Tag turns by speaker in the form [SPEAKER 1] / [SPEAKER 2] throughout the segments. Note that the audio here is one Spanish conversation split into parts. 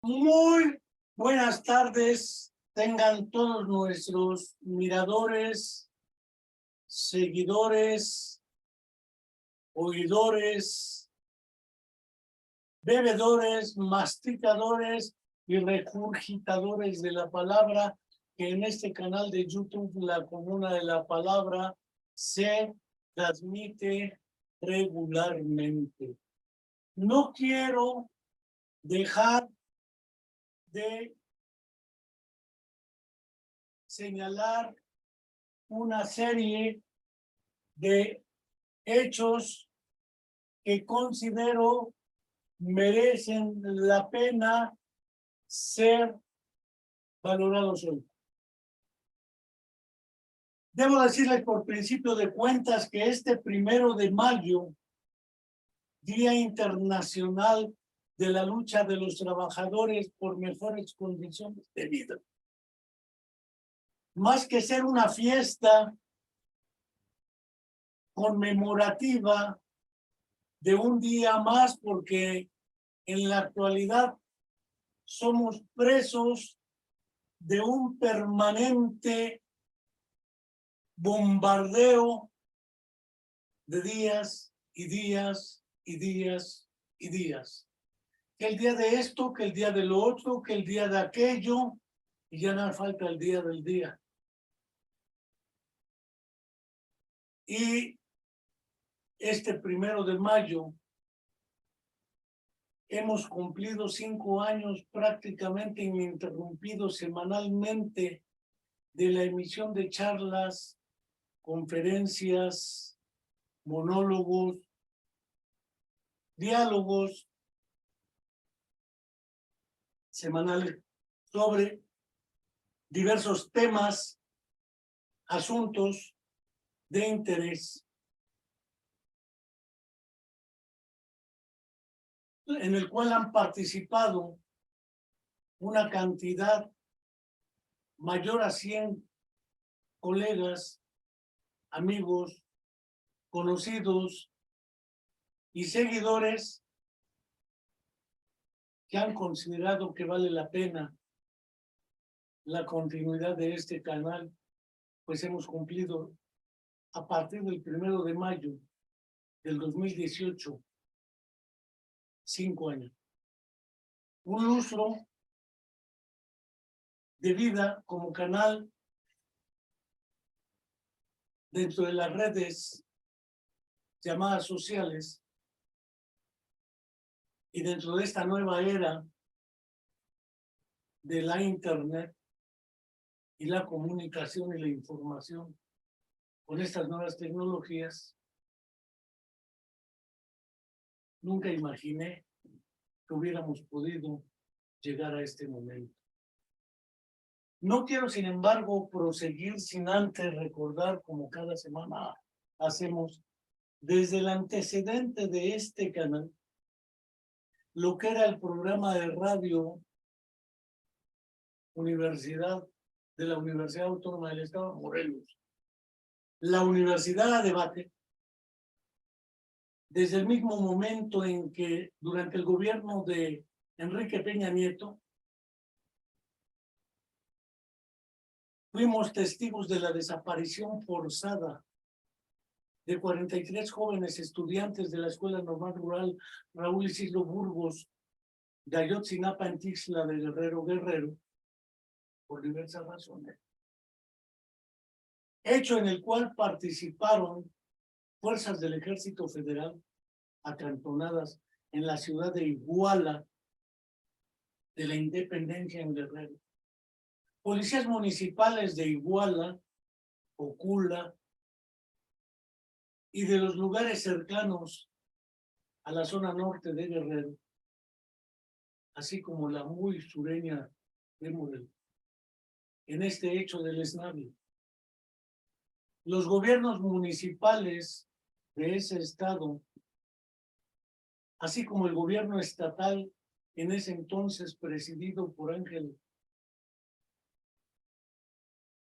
[SPEAKER 1] Muy buenas tardes, tengan todos nuestros miradores, seguidores, oidores, bebedores, masticadores y regurgitadores de la palabra, que en este canal de YouTube, La Comuna de la Palabra, se transmite regularmente. No quiero dejar de señalar una serie de hechos que considero merecen la pena ser valorados hoy. Debo decirles por principio de cuentas que este 1 de mayo, Día Internacional de la Lucha de los Trabajadores por Mejores Condiciones de Vida, más que ser una fiesta conmemorativa de un día más, porque en la actualidad somos presos de un permanente bombardeo de días y días y días y días. Que el día de esto, que el día de lo otro, que el día de aquello, y ya no falta el día del día. Y este 1 de mayo hemos cumplido 5 años prácticamente ininterrumpidos semanalmente de la emisión de charlas, conferencias, monólogos, diálogos semanales sobre diversos temas, asuntos de interés, en el cual han participado una cantidad mayor a 100 colegas, amigos, conocidos y seguidores que han considerado que vale la pena la continuidad de este canal, pues hemos cumplido a partir del 1 de mayo del 2018, 5 años. Un lustro de vida como canal dentro de las redes llamadas sociales y dentro de esta nueva era de la Internet y la comunicación y la información con estas nuevas tecnologías. Nunca imaginé que hubiéramos podido llegar a este momento. No quiero, sin embargo, proseguir sin antes recordar, como cada semana hacemos, desde el antecedente de este canal, lo que era el programa de radio de la Universidad Autónoma del Estado de Morelos, la Universidad a Debate, desde el mismo momento en que durante el gobierno de Enrique Peña Nieto fuimos testigos de la desaparición forzada de 43 jóvenes estudiantes de la Escuela Normal Rural Raúl Isidro Burgos de Ayotzinapa en Tixla de Guerrero, por diversas razones. Hecho en el cual participaron fuerzas del Ejército Federal acantonadas en la ciudad de Iguala de la Independencia en Guerrero, policías municipales de Iguala, Ocula y de los lugares cercanos a la zona norte de Guerrero, así como la muy sureña de Morelos, en este hecho del esnable. Los gobiernos municipales de ese estado, así como el gobierno estatal en ese entonces presidido por Ángel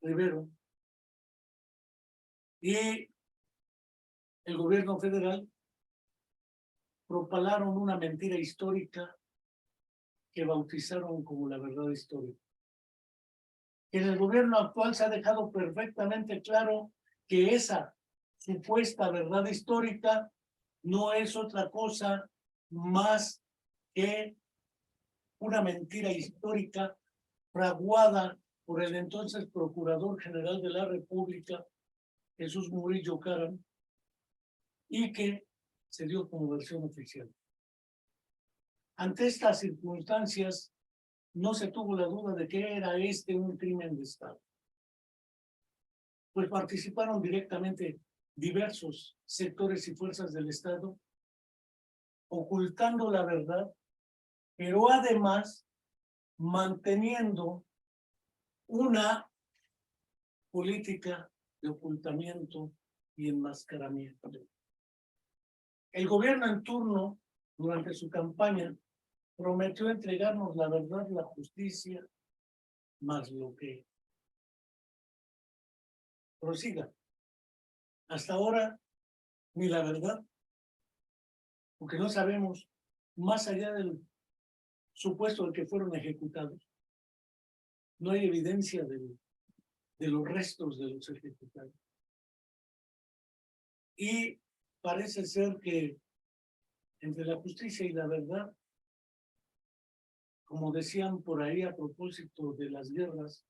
[SPEAKER 1] Rivero, y el gobierno federal, propalaron una mentira histórica que bautizaron como la verdad histórica. En el gobierno actual se ha dejado perfectamente claro que esa supuesta verdad histórica no es otra cosa más que una mentira histórica fraguada por el entonces Procurador General de la República, Jesús Murillo Caram, y que se dio como versión oficial. Ante estas circunstancias, no se tuvo la duda de que era un crimen de Estado, pues participaron directamente diversos sectores y fuerzas del Estado, ocultando la verdad, pero además manteniendo una política de ocultamiento y enmascaramiento. El gobierno en turno, durante su campaña, prometió entregarnos la verdad, la justicia, más lo que prosiga. Hasta ahora, ni la verdad, porque no sabemos, más allá del supuesto de que fueron ejecutados, no hay evidencia de los restos de los ejecutados. Y parece ser que entre la justicia y la verdad, como decían por ahí a propósito de las guerras,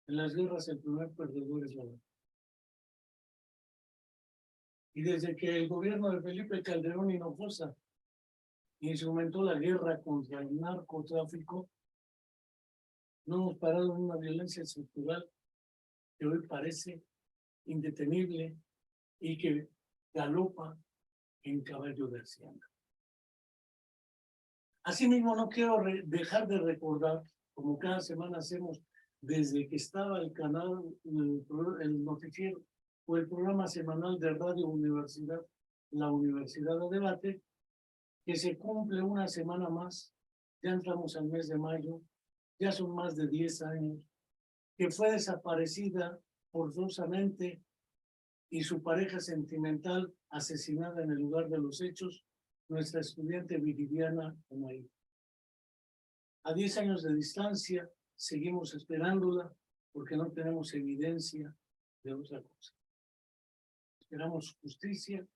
[SPEAKER 1] en las guerras el primer perdedor es la verdad. Y desde que el gobierno de Felipe Calderón Hinojosa instrumentó la guerra contra el narcotráfico, no hemos parado en una violencia estructural que hoy parece indetenible y que galopa en caballo de hacienda. Asimismo, no quiero dejar de recordar, como cada semana hacemos desde que estaba el canal, el noticiero o el programa semanal de Radio Universidad, la Universidad a Debate, que se cumple una semana más, ya entramos al mes de mayo, ya son más de 10 años, que fue desaparecida forzosamente y su pareja sentimental asesinada en el lugar de los hechos, nuestra estudiante Viridiana Omaí. A 10 años de distancia, seguimos esperándola porque no tenemos evidencia de otra cosa. Esperamos justicia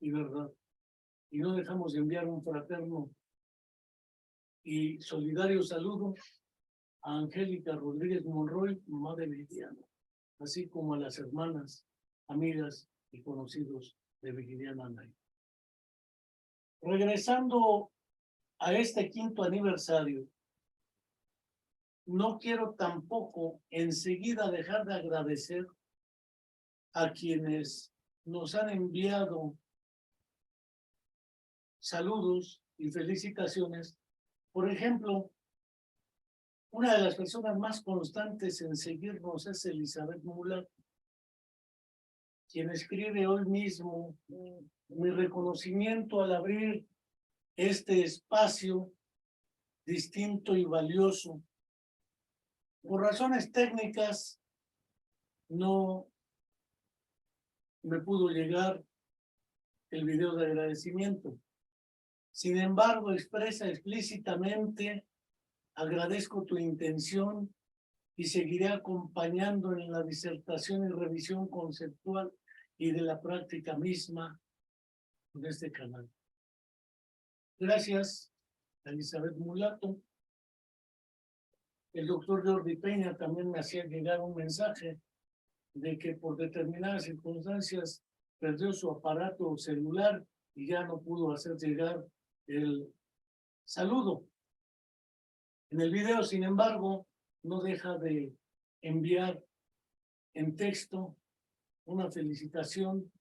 [SPEAKER 1] y verdad. Y no dejamos de enviar un fraterno y solidario saludo a Angélica Rodríguez Monroy, mamá de Viridiana, así como a las hermanas, amigas y conocidos de Viridiana Anay. Regresando a este 5º aniversario, no quiero tampoco enseguida dejar de agradecer a quienes nos han enviado saludos y felicitaciones. Por ejemplo, una de las personas más constantes en seguirnos es Elizabeth Mula, quien escribe hoy mismo: mi reconocimiento al abrir este espacio distinto y valioso. Por razones técnicas no me pudo llegar el video de agradecimiento. Sin embargo, expresa explícitamente: agradezco tu intención y seguiré acompañando en la disertación y revisión conceptual y de la práctica misma de este canal. Gracias, Elizabeth Mulato. El doctor Jordi Peña también me hacía llegar un mensaje de que por determinadas circunstancias perdió su aparato celular y ya no pudo hacer llegar el saludo. En el video, sin embargo, no deja de enviar en texto una felicitación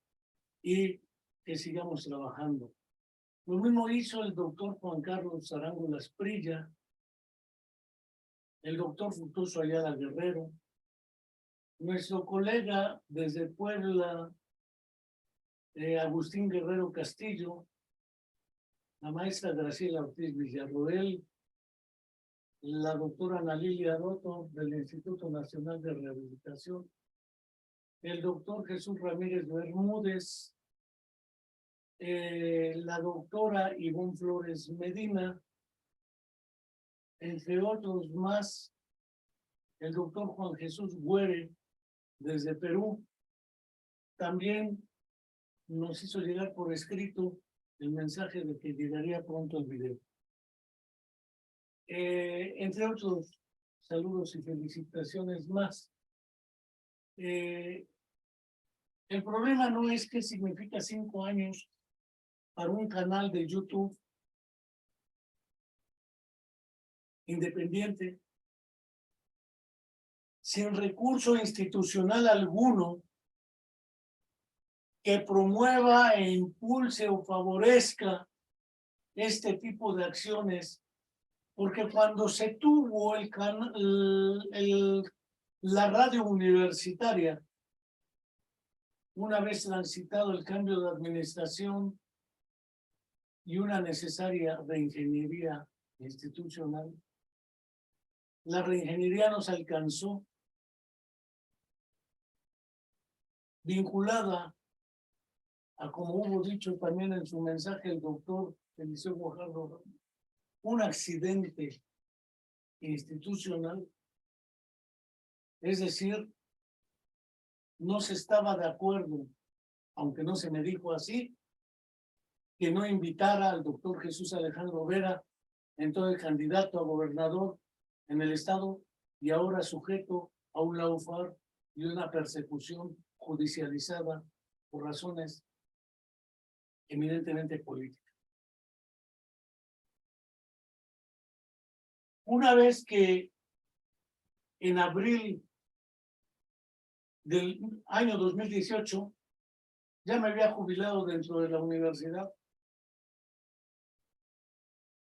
[SPEAKER 1] y que sigamos trabajando. Lo mismo hizo el doctor Juan Carlos Arango Lasprilla, el doctor Fructuoso Ayala Guerrero, nuestro colega desde Puebla, Agustín Guerrero Castillo, la maestra Graciela Ortiz Villarroel, la doctora Ana Lilia Dotto del Instituto Nacional de Rehabilitación, el doctor Jesús Ramírez Bermúdez, la doctora Ivonne Flores Medina, entre otros más, el doctor Juan Jesús Güere, desde Perú, también nos hizo llegar por escrito el mensaje de que llegaría pronto el video. Entre otros saludos y felicitaciones más. El problema no es qué significa 5 años para un canal de YouTube independiente, sin recurso institucional alguno, que promueva e impulse o favorezca este tipo de acciones, porque cuando se tuvo la radio universitaria, una vez transitado el cambio de administración y una necesaria reingeniería institucional, la reingeniería nos alcanzó vinculada a, como hubo dicho también en su mensaje el doctor Eliseo Guajardo, un accidente institucional, es decir, no se estaba de acuerdo, aunque no se me dijo así, que no invitara al doctor Jesús Alejandro Vera, entonces candidato a gobernador en el estado y ahora sujeto a un lawfare y una persecución judicializada por razones eminentemente políticas. Una vez que en abril del año 2018 ya me había jubilado dentro de la universidad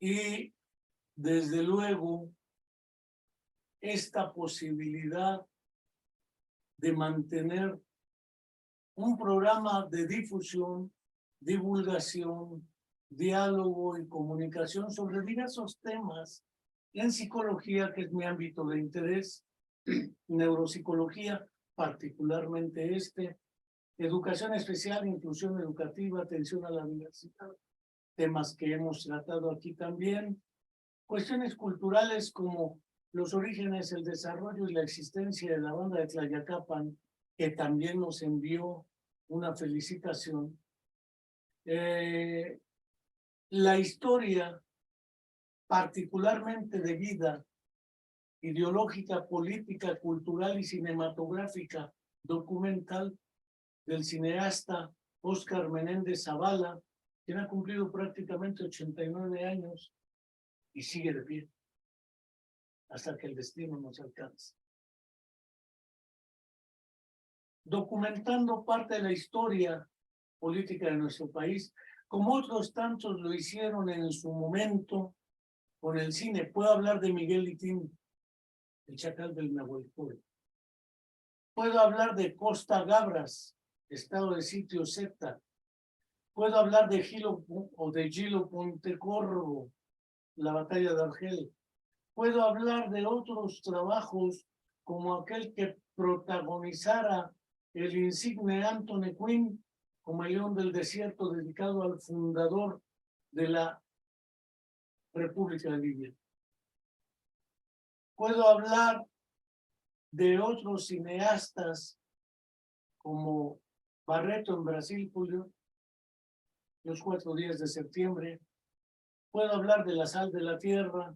[SPEAKER 1] y desde luego esta posibilidad de mantener un programa de difusión, divulgación, diálogo y comunicación sobre diversos temas en psicología, que es mi ámbito de interés, neuropsicología, particularmente educación especial, inclusión educativa, atención a la diversidad, temas que hemos tratado aquí también, cuestiones culturales como los orígenes, el desarrollo y la existencia de la banda de Tlayacapan, que también nos envió una felicitación. La historia, particularmente de vida, ideológica, política, cultural y cinematográfica, documental, del cineasta Óscar Menéndez Zavala, quien ha cumplido prácticamente 89 años y sigue de pie hasta que el destino nos alcance. Documentando parte de la historia política de nuestro país, como otros tantos lo hicieron en su momento con el cine. Puedo hablar de Miguel Litín, el Chacal del Nahuelcoy. Puedo hablar de Costa Gabras, estado de sitio Z. Puedo hablar de Gilo Pontecorvo, la batalla de Argel. Puedo hablar de otros trabajos como aquel que protagonizara el insigne Anthony Quinn como el León del Desierto, dedicado al fundador de la República de Libia. Puedo hablar de otros cineastas como Barreto en Brasil, Julio, los 4 días de septiembre. Puedo hablar de La Sal de la Tierra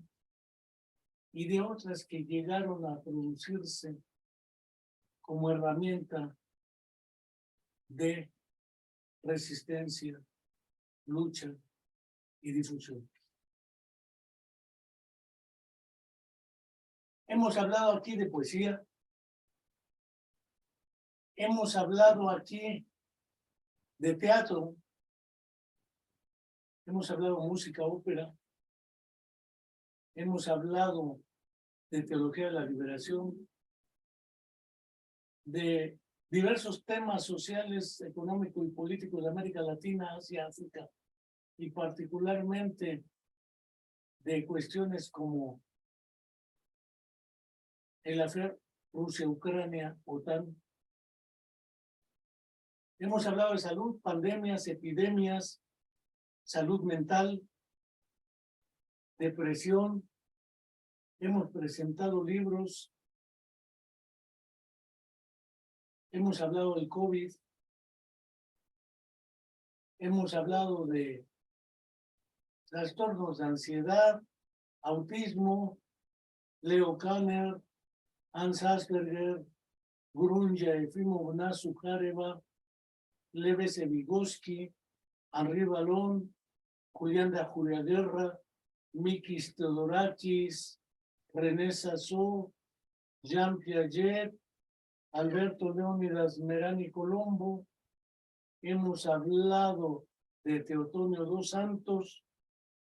[SPEAKER 1] y de otras que llegaron a producirse como herramienta de resistencia, lucha y difusión. Hemos hablado aquí de poesía, hemos hablado aquí de teatro, hemos hablado de música, ópera, hemos hablado de teología de la liberación, de diversos temas sociales, económicos y políticos de América Latina, Asia, África, y particularmente de cuestiones como el affair Rusia-Ucrania, OTAN. Hemos hablado de salud, pandemias, epidemias, salud mental, depresión, hemos presentado libros, hemos hablado del COVID, hemos hablado de trastornos de ansiedad, autismo, Leo Kanner, Hans Asperger, Grunja, Efimo Nasu Jareva, Leves Vygotsky, Henri Vallon, Julián de Julia Guerra, Mikis Theodorakis, René Sassou, Jean Piaget, Alberto Leónidas Merani Colombo. Hemos hablado de Teotonio dos Santos,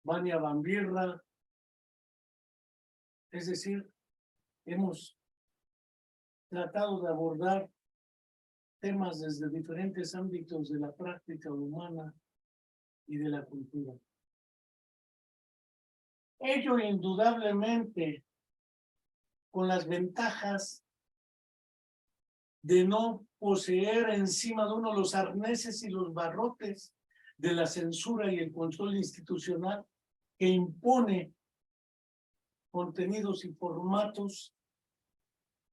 [SPEAKER 1] Vania Bambirra. Es decir, hemos tratado de abordar temas desde diferentes ámbitos de la práctica humana y de la cultura. Ello indudablemente con las ventajas de no poseer encima de uno los arneses y los barrotes de la censura y el control institucional que impone contenidos y formatos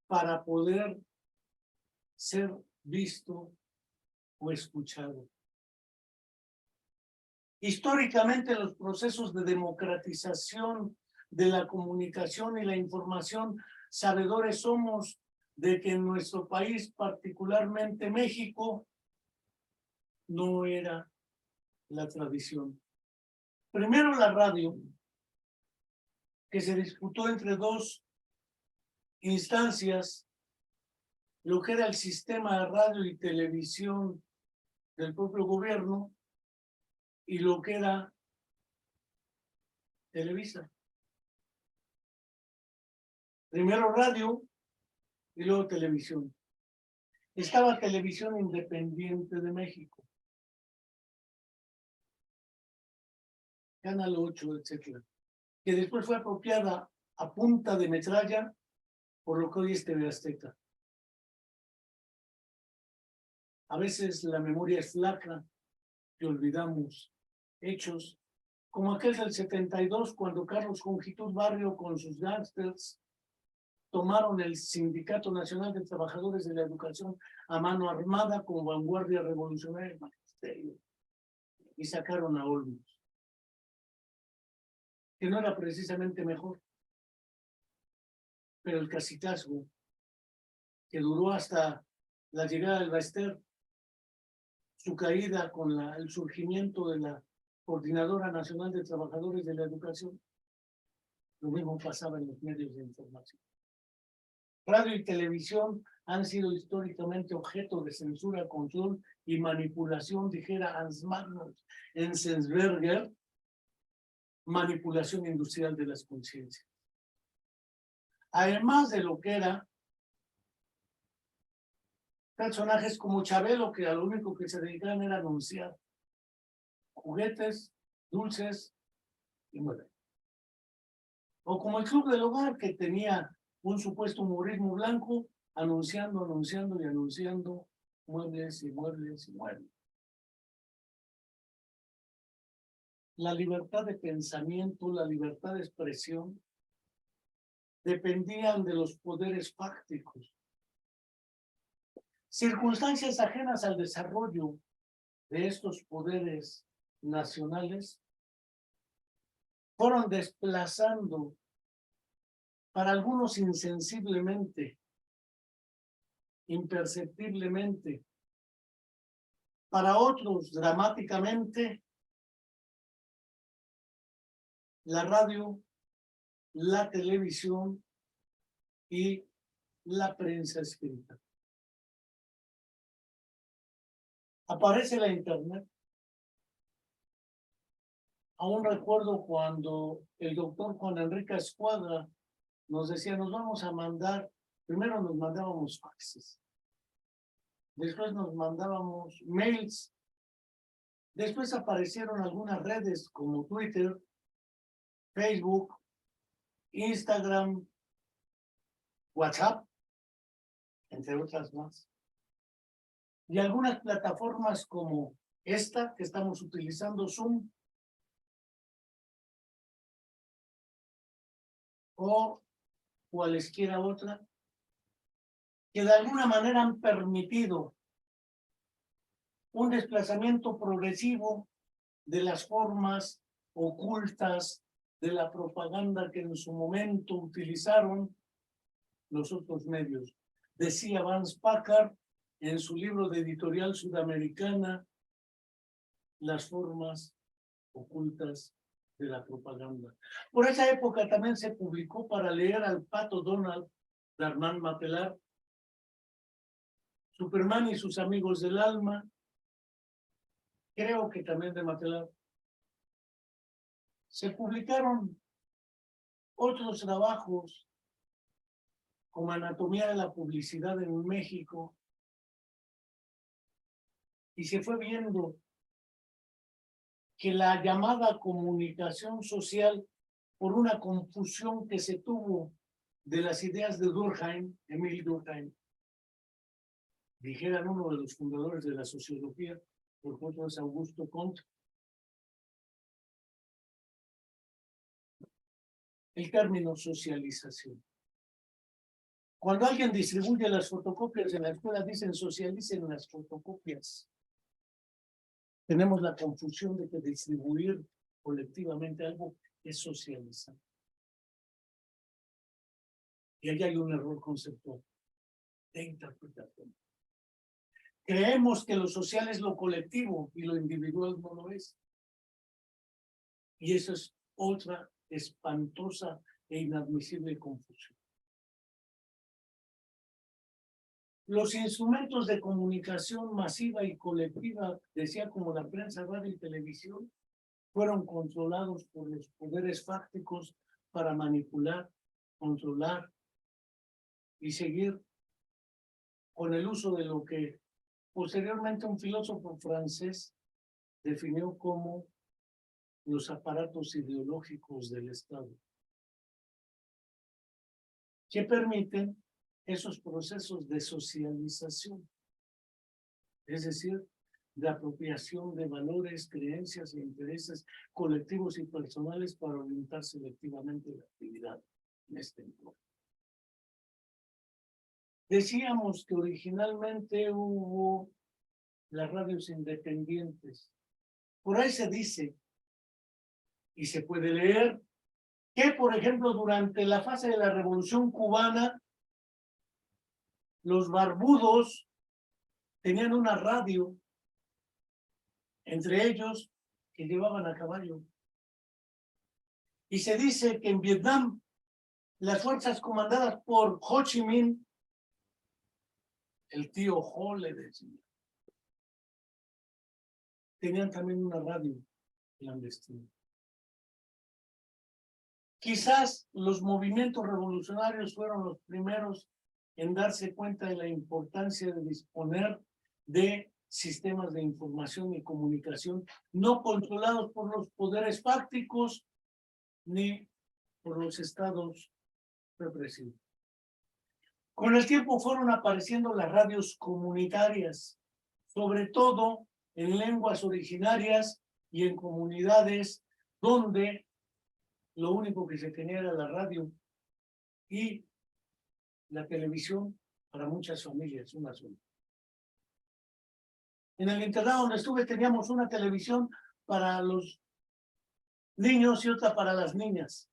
[SPEAKER 1] para poder ser visto o escuchado. Históricamente, los procesos de democratización de la comunicación y la información, sabedores somos de que en nuestro país, particularmente México, no era la tradición. Primero la radio, que se disputó entre dos instancias, lo que era el sistema de radio y televisión del propio gobierno y lo que era Televisa. Primero radio y luego televisión. Estaba Televisión Independiente de México, Canal 8, etcétera, que después fue apropiada a punta de metralla por lo que hoy es TV Azteca. A veces la memoria es flaca y olvidamos hechos como aquel del 72, cuando Carlos Jongitud Barrio con sus gángsters tomaron el Sindicato Nacional de Trabajadores de la Educación a mano armada como vanguardia revolucionaria del magisterio y sacaron a Olmos, que no era precisamente mejor, pero el cacicazgo que duró hasta la llegada del Baester, su caída con el surgimiento de la Coordinadora Nacional de Trabajadores de la Educación, lo mismo pasaba en los medios de información. Radio y televisión han sido históricamente objeto de censura, control y manipulación, dijera Hans Magnus Enzensberger, manipulación industrial de las conciencias. Además de lo que era personajes como Chabelo, que a lo único que se dedicaban era anunciar juguetes, dulces y muebles. O como el Club del Hogar, que tenía un supuesto humorismo blanco, anunciando muebles y muebles y muebles. La libertad de pensamiento, la libertad de expresión, dependían de los poderes fácticos. Circunstancias ajenas al desarrollo de estos poderes nacionales fueron desplazando, para algunos insensiblemente, imperceptiblemente, para otros dramáticamente, la radio, la televisión y la prensa escrita. Aparece la internet. Aún recuerdo cuando el doctor Juan Enrique Escuadra nos decía, nos vamos a mandar, primero nos mandábamos faxes, después nos mandábamos mails, después aparecieron algunas redes como Twitter, Facebook, Instagram, WhatsApp, entre otras más. Y algunas plataformas como esta que estamos utilizando, Zoom, o cualesquiera otra, que de alguna manera han permitido un desplazamiento progresivo de las formas ocultas de la propaganda que en su momento utilizaron los otros medios. Decía Vance Packard en su libro de Editorial Sudamericana, las formas ocultas de la propaganda. Por esa época también se publicó para leer al Pato Donald de Armand Matelar, Superman y sus amigos del alma, creo que también de Matelar. Se publicaron otros trabajos como Anatomía de la Publicidad en México, y se fue viendo que la llamada comunicación social, por una confusión que se tuvo de las ideas de Durkheim, Emile Durkheim, dijeran uno de los fundadores de la sociología, por ejemplo es Augusto Comte, el término socialización. Cuando alguien distribuye las fotocopias en la escuela, dicen socialicen las fotocopias. Tenemos la confusión de que distribuir colectivamente algo es socializar. Y ahí hay un error conceptual de interpretación. Creemos que lo social es lo colectivo y lo individual no lo es. Y eso es otra espantosa e inadmisible confusión. Los instrumentos de comunicación masiva y colectiva, decía, como la prensa, radio y televisión, fueron controlados por los poderes fácticos para manipular, controlar y seguir con el uso de lo que posteriormente un filósofo francés definió como los aparatos ideológicos del Estado, que permiten esos procesos de socialización, es decir, de apropiación de valores, creencias e intereses colectivos y personales para orientar selectivamente la actividad en este entorno. Decíamos que originalmente hubo las radios independientes. Por ahí se dice, y se puede leer, que, por ejemplo, durante la fase de la Revolución Cubana, los barbudos tenían una radio, entre ellos, que llevaban a caballo. Y se dice que en Vietnam, las fuerzas comandadas por Ho Chi Minh, el tío Ho le decía, tenían también una radio clandestina. Quizás los movimientos revolucionarios fueron los primeros en darse cuenta de la importancia de disponer de sistemas de información y comunicación no controlados por los poderes fácticos ni por los estados represivos. Con el tiempo fueron apareciendo las radios comunitarias, sobre todo en lenguas originarias y en comunidades donde lo único que se tenía era la radio y la televisión para muchas familias, una sola. En el internado donde estuve teníamos una televisión para los niños y otra para las niñas,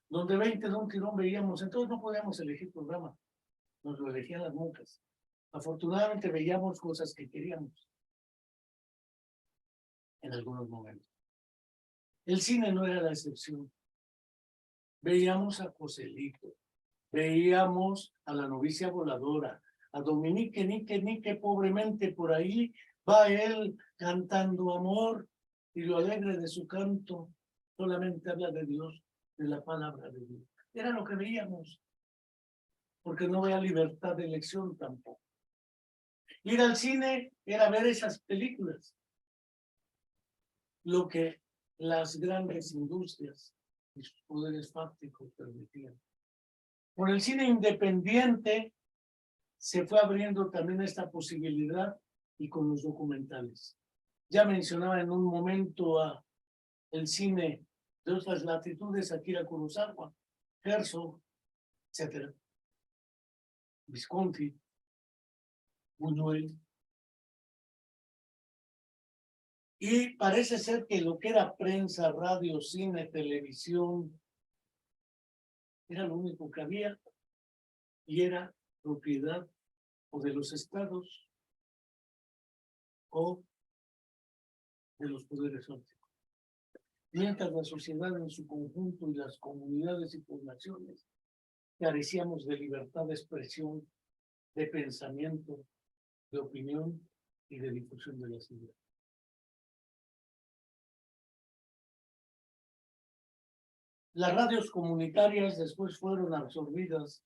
[SPEAKER 1] donde 20 de un tirón veíamos, entonces no podíamos elegir programa, nos lo elegían las monjas. Afortunadamente veíamos cosas que queríamos en algunos momentos. El cine no era la excepción. Veíamos a Joselito, veíamos a la novicia voladora, a Dominique, Nique, pobremente por ahí va él cantando amor, y lo alegre de su canto solamente habla de Dios, de la palabra de Dios. Era lo que veíamos, porque no había libertad de elección tampoco. Ir al cine era ver esas películas, lo que las grandes industrias y sus poderes fácticos permitían. Con el cine independiente se fue abriendo también esta posibilidad, y con los documentales. Ya mencionaba en un momento el cine de otras latitudes, Akira Kurosawa, Herzog, etcétera, Visconti, Buñuel. Y parece ser que lo que era prensa, radio, cine, televisión, era lo único que había y era propiedad o de los estados o de los poderes fácticos. Mientras la sociedad en su conjunto y las comunidades y poblaciones carecíamos de libertad de expresión, de pensamiento, de opinión y de difusión de las ideas. Las radios comunitarias después fueron absorbidas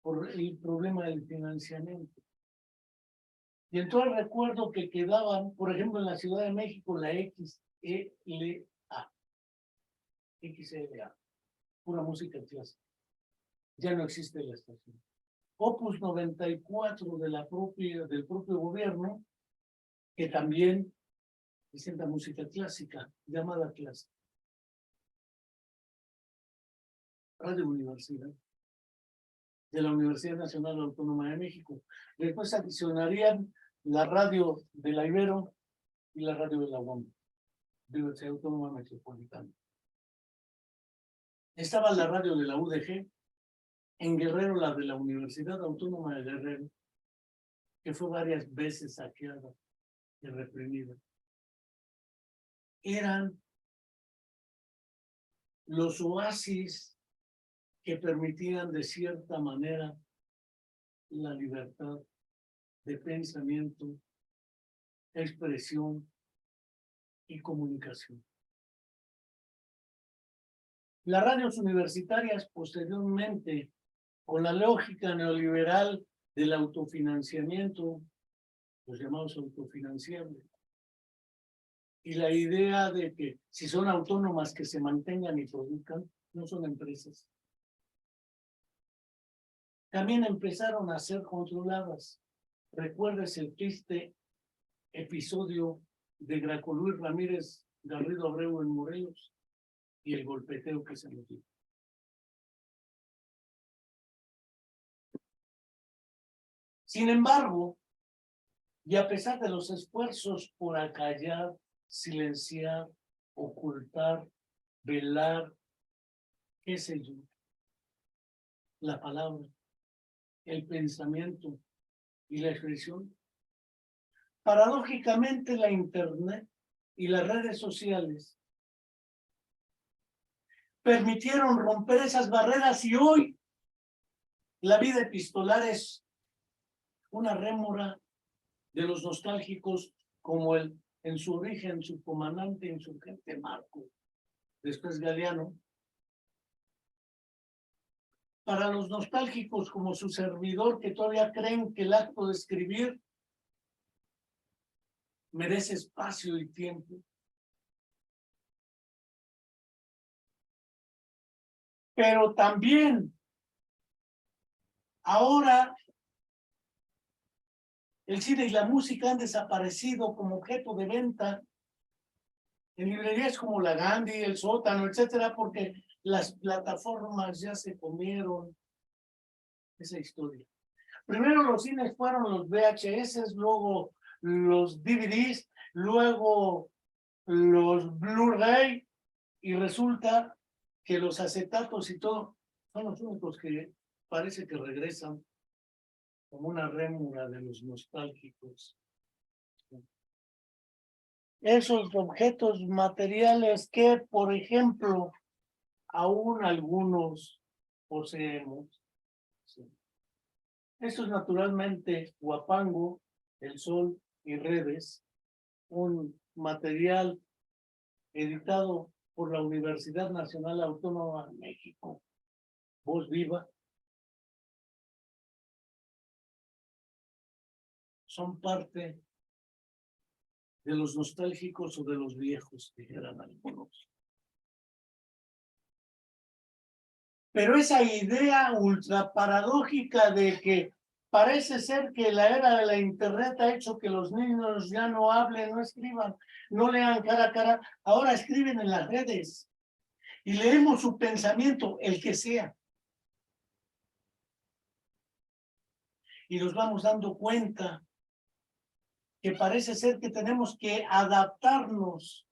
[SPEAKER 1] por el problema del financiamiento. Y entonces recuerdo que quedaban, por ejemplo, en la Ciudad de México, la XLA, pura música clásica. Ya no existe la estación. Opus 94 del propio gobierno, que también presenta música clásica, llamada clásica. Radio Universidad, de la Universidad Nacional Autónoma de México. Después adicionarían la radio de la Ibero y la radio de la UAM, Universidad Autónoma Metropolitana. Estaba la radio de la UDG, en Guerrero la de la Universidad Autónoma de Guerrero, que fue varias veces saqueada y reprimida. Eran los oasis que permitían de cierta manera la libertad de pensamiento, expresión y comunicación. Las radios universitarias posteriormente, con la lógica neoliberal del autofinanciamiento, los llamados autofinanciables, y la idea de que si son autónomas que se mantengan y produzcan, no son empresas. También empezaron a ser controladas. ¿Recuerdas el triste episodio de Graco Luis Ramírez Garrido Abreu en Morelos y el golpeteo que se metió? Sin embargo, y a pesar de los esfuerzos por acallar, silenciar, ocultar, velar, qué sé yo, la palabra, el pensamiento y la expresión, paradójicamente la Internet y las redes sociales permitieron romper esas barreras y hoy la vida epistolar es una rémora de los nostálgicos como en su origen, su comandante insurgente Marco, después Galeano. Para los nostálgicos como su servidor, que todavía creen que el acto de escribir merece espacio y tiempo. Pero también ahora el cine y la música han desaparecido como objeto de venta en librerías como la Gandhi, el Sótano, etcétera, porque las plataformas ya se comieron esa historia. Primero los cines fueron los VHS, luego los DVDs, luego los Blu-ray, y resulta que los acetatos y todo son los únicos que parece que regresan como una rémora de los nostálgicos. Esos objetos materiales que, por ejemplo, aún algunos poseemos. Sí. Esto es naturalmente Huapango, el Sol y Redes, un material editado por la Universidad Nacional Autónoma de México, Voz Viva. Son parte de los nostálgicos o de los viejos, dijeran algunos. Pero esa idea ultra paradójica de que parece ser que la era de la Internet ha hecho que los niños ya no hablen, no escriban, no lean cara a cara, ahora escriben en las redes. y leemos su pensamiento, el que sea. Y nos vamos dando cuenta que parece ser que tenemos que adaptarnos,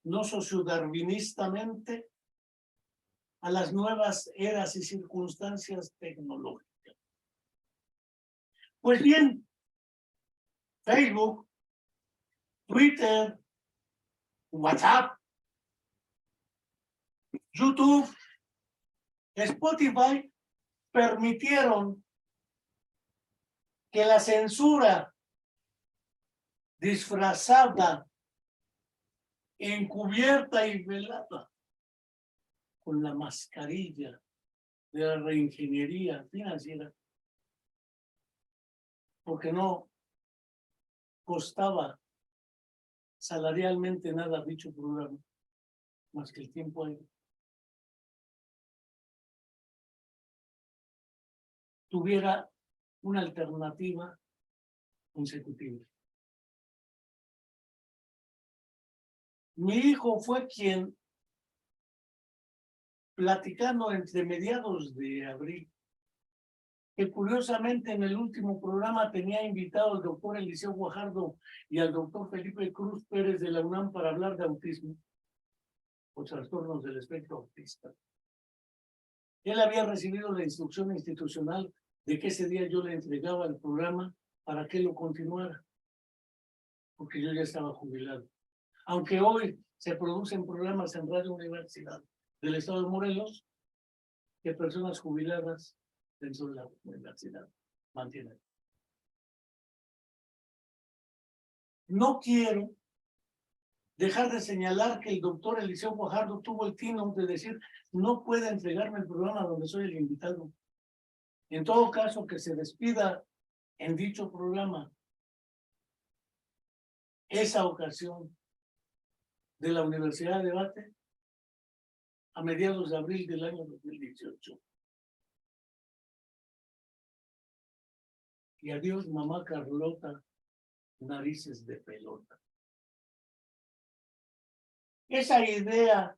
[SPEAKER 1] no sociodarwinistamente, a las nuevas eras y circunstancias tecnológicas. Pues bien, Facebook, Twitter, WhatsApp, YouTube, Spotify permitieron que la censura disfrazada, encubierta y velada con la mascarilla de la reingeniería financiera, porque no costaba salarialmente nada dicho programa, más que el tiempo ahí, tuviera una alternativa consecutiva. Mi hijo fue quien, platicando entre mediados de abril, que curiosamente en el último programa tenía invitado al doctor Eliseo Guajardo y al doctor Felipe Cruz Pérez de la UNAM para hablar de autismo o trastornos del espectro autista. Él había recibido la instrucción institucional de que ese día yo le entregaba el programa para que lo continuara, porque yo ya estaba jubilado. Aunque hoy se producen programas en Radio Universidad del Estado de Morelos que personas jubiladas dentro de la universidad mantienen. No quiero dejar de señalar que el doctor Eliseo Guajardo tuvo el tino de decir no puede entregarme el programa donde soy el invitado. En todo caso, que se despida en dicho programa esa ocasión de la Universidad de Debate a mediados de abril del año 2018. Y adiós, mamá Carlota, narices de pelota. Esa idea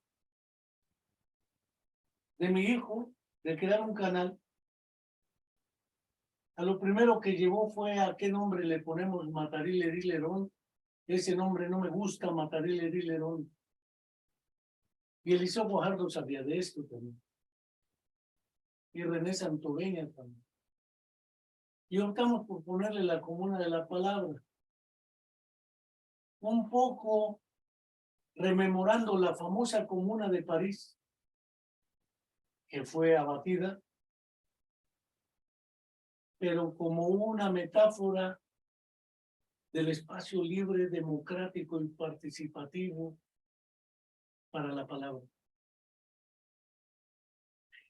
[SPEAKER 1] de mi hijo de crear un canal, a lo primero que llevó fue a qué nombre le ponemos Matarile Dilerón. Ese nombre no me gusta, Matarile Dilerón. Y Eliseo Guajardo sabía de esto también. Y René Santoveña también. Y optamos por ponerle la comuna de la palabra. Un poco rememorando la famosa comuna de París, que fue abatida, pero como una metáfora del espacio libre, democrático y participativo para la palabra.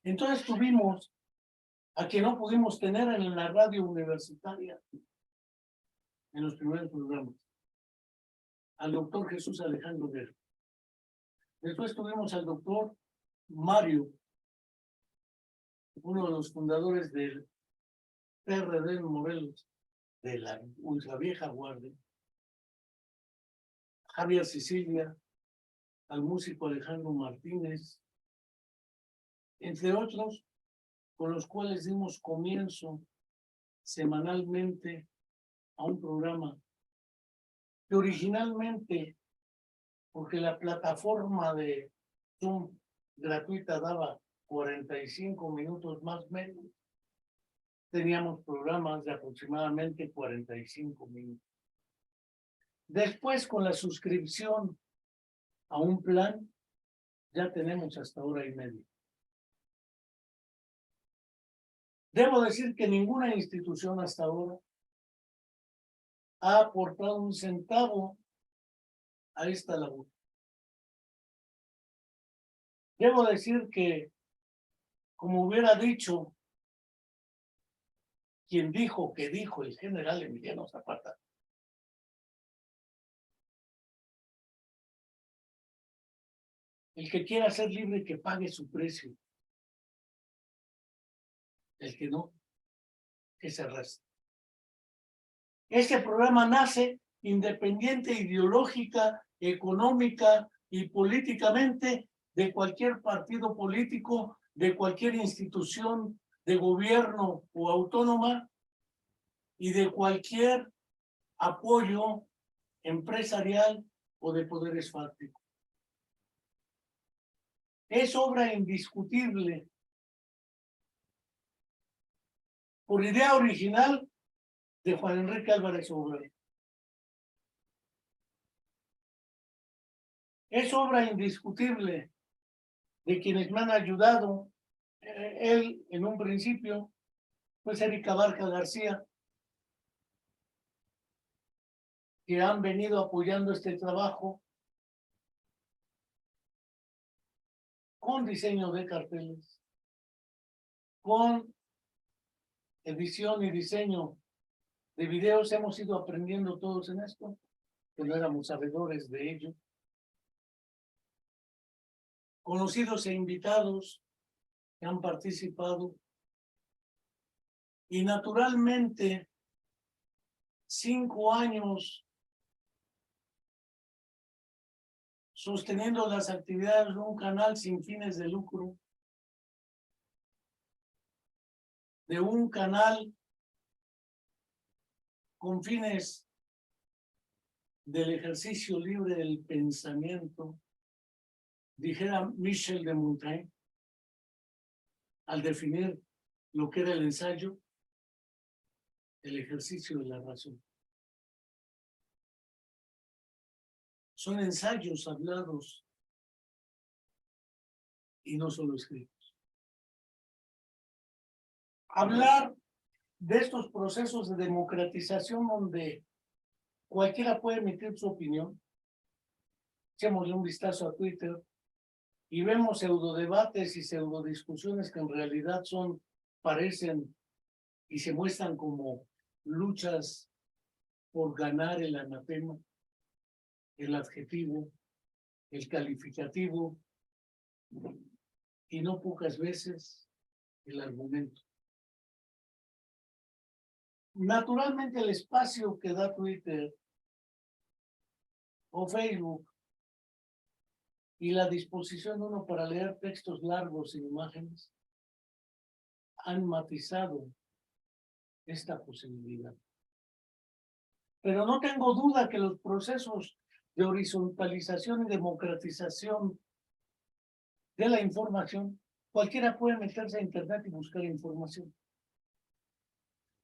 [SPEAKER 1] Entonces tuvimos a quien no pudimos tener en la radio universitaria en los primeros programas, al doctor Jesús Alejandro Guerra. Después tuvimos al doctor Mario, uno de los fundadores del PRD en Morelos, de la ultravieja guardia. Javier Sicilia, al músico Alejandro Martínez, entre otros, con los cuales dimos comienzo semanalmente a un programa que originalmente, porque la plataforma de Zoom gratuita daba 45 minutos más o menos, teníamos programas de aproximadamente 45 minutos. Después, con la suscripción a un plan, ya tenemos hasta hora y media. Debo decir que ninguna institución hasta ahora ha aportado un centavo a esta labor. Debo decir que, como hubiera dicho quien dijo que dijo el general Emiliano Zapata, el que quiera ser libre que pague su precio. El que no, que se reste. Este programa nace independiente ideológica, económica y políticamente de cualquier partido político, de cualquier institución de gobierno o autónoma y de cualquier apoyo empresarial o de poderes fácticos. Es obra indiscutible por idea original de Juan Enrique Álvarez Obrero. Es obra indiscutible de quienes me han ayudado. Él, en un principio, pues Erika Barca García, que han venido apoyando este trabajo con diseño de carteles, con edición y diseño de videos. Hemos ido aprendiendo todos en esto, que no éramos sabedores de ello. Conocidos e invitados que han participado. Y naturalmente, 5 años sosteniendo las actividades de un canal sin fines de lucro, de un canal con fines del ejercicio libre del pensamiento, dijera Michel de Montaigne, al definir lo que era el ensayo, el ejercicio de la razón. Son ensayos hablados y no solo escritos. Hablar de estos procesos de democratización donde cualquiera puede emitir su opinión. Echémosle un vistazo a Twitter y vemos pseudodebates y pseudodiscusiones que en realidad parecen y se muestran como luchas por ganar el anatema, el adjetivo, el calificativo y no pocas veces el argumento. Naturalmente, el espacio que da Twitter o Facebook y la disposición uno para leer textos largos sin imágenes han matizado esta posibilidad. Pero no tengo duda que los procesos de horizontalización y democratización de la información, cualquiera puede meterse a internet y buscar información.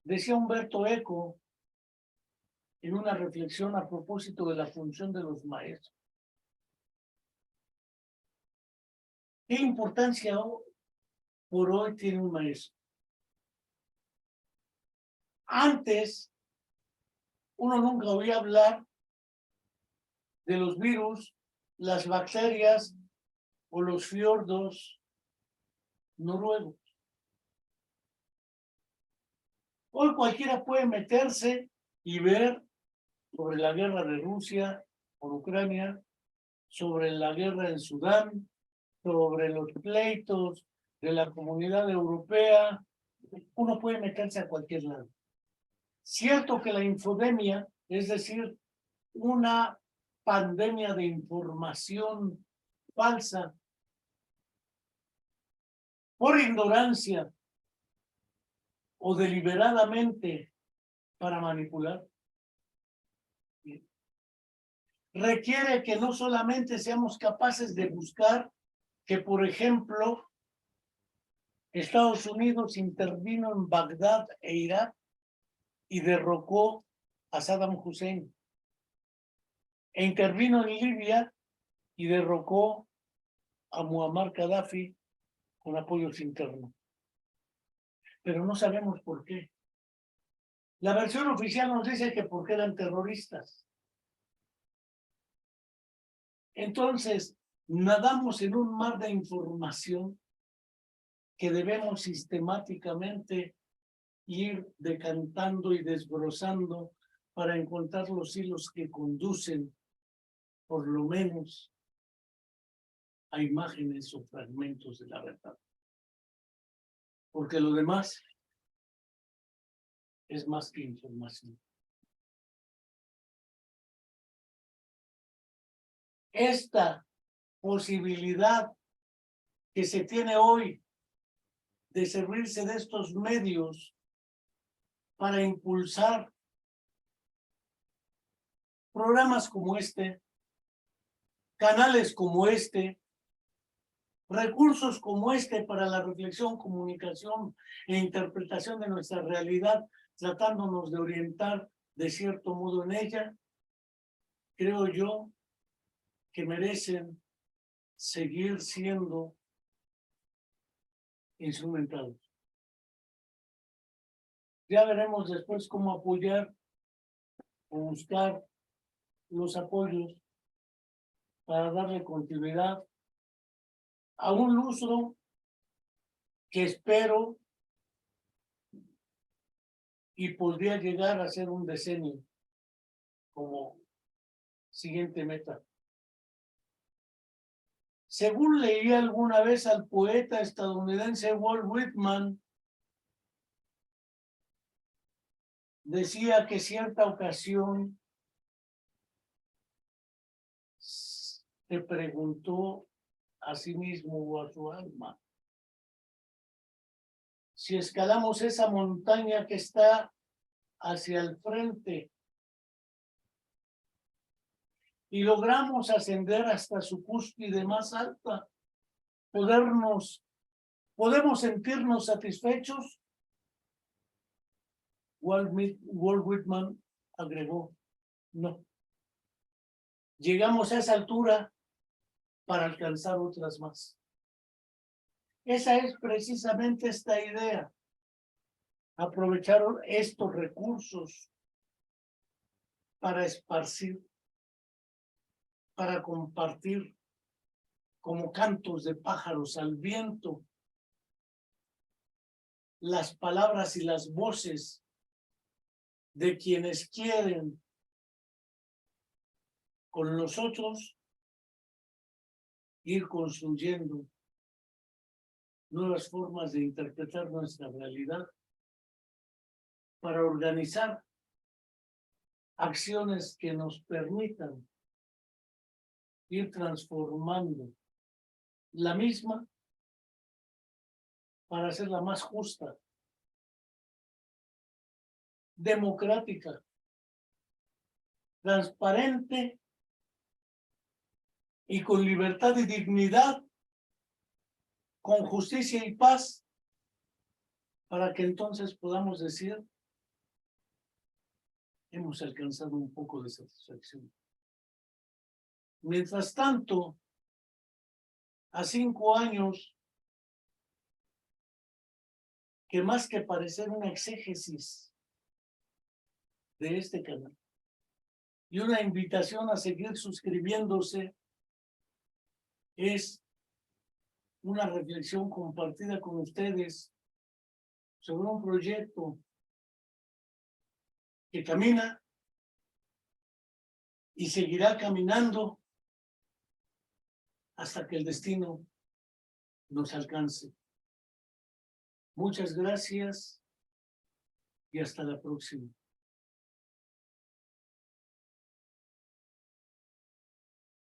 [SPEAKER 1] Decía Humberto Eco en una reflexión a propósito de la función de los maestros. ¿Qué importancia por hoy tiene un maestro? Antes, uno nunca oía hablar de los virus, las bacterias o los fiordos noruegos. Hoy cualquiera puede meterse y ver sobre la guerra de Rusia por Ucrania, sobre la guerra en Sudán, sobre los pleitos de la Comunidad Europea. Uno puede meterse a cualquier lado. Cierto que la infodemia, es decir, una pandemia de información falsa, por ignorancia o deliberadamente para manipular, requiere que no solamente seamos capaces de buscar que, por ejemplo, Estados Unidos intervino en Bagdad e Irak y derrocó a Saddam Hussein, e intervino en Libia y derrocó a Muammar Gaddafi con apoyos internos. Pero no sabemos por qué. La versión oficial nos dice que porque eran terroristas. Entonces, nadamos en un mar de información que debemos sistemáticamente ir decantando y desbrozando para encontrar los hilos que conducen, por lo menos, a imágenes o fragmentos de la verdad. Porque lo demás es más que información. Esta posibilidad que se tiene hoy de servirse de estos medios para impulsar programas como este, canales como este, recursos como este para la reflexión, comunicación e interpretación de nuestra realidad, tratándonos de orientar de cierto modo en ella, creo yo que merecen seguir siendo instrumentados. Ya veremos después cómo apoyar o buscar los apoyos para darle continuidad a un lustro que espero y podría llegar a ser un decenio como siguiente meta. Según leí alguna vez al poeta estadounidense Walt Whitman, decía que cierta ocasión se preguntó a sí mismo o a su alma: si escalamos esa montaña que está hacia el frente y logramos ascender hasta su cúspide más alta, ¿podemos sentirnos satisfechos? Walt Whitman agregó: no. Llegamos a esa altura para alcanzar otras más. Esa es precisamente esta idea. Aprovechar estos recursos para esparcir, para compartir como cantos de pájaros al viento las palabras y las voces de quienes quieren con nosotros ir construyendo nuevas formas de interpretar nuestra realidad para organizar acciones que nos permitan ir transformando la misma para hacerla más justa, democrática, transparente y con libertad y dignidad, con justicia y paz, para que entonces podamos decir: hemos alcanzado un poco de satisfacción. Mientras tanto, a 5 años, que más que parecer una exégesis de este canal y una invitación a seguir suscribiéndose, es una reflexión compartida con ustedes sobre un proyecto que camina y seguirá caminando hasta que el destino nos alcance. Muchas gracias y hasta la próxima.